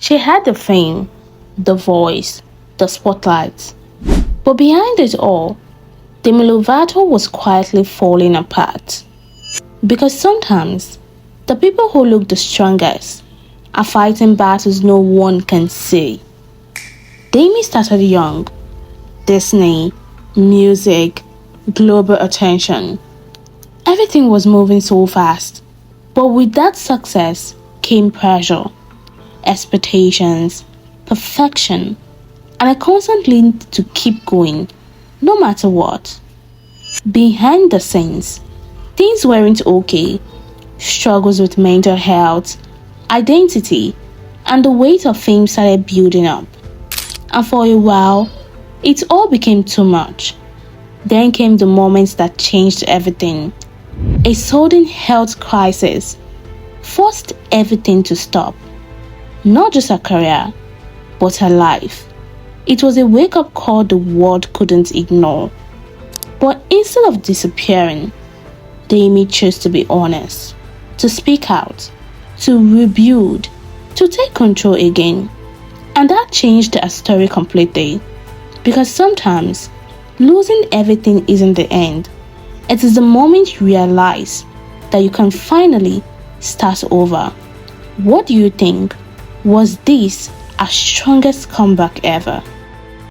She had the fame, the voice, the spotlight. But behind it all, Demi Lovato was quietly falling apart. Because sometimes, the people who look the strongest are fighting battles no one can see. Demi started young. Disney, music, global attention. Everything was moving so fast. But with that success came pressure, expectations, perfection, and a constant need to keep going, no matter what. Behind the scenes, things weren't okay. Struggles with mental health, identity, and the weight of fame started building up. And for a while, it all became too much. Then came the moments that changed everything. A sudden health crisis forced everything to stop. Not just her career, but her life. It was a wake-up call the world couldn't ignore. But instead of disappearing, Demi chose to be honest, to speak out, to rebuild, to take control again. And that changed her story completely. Because sometimes, losing everything isn't the end. It is the moment you realize that you can finally start over. What do you think? Was this our strongest comeback ever?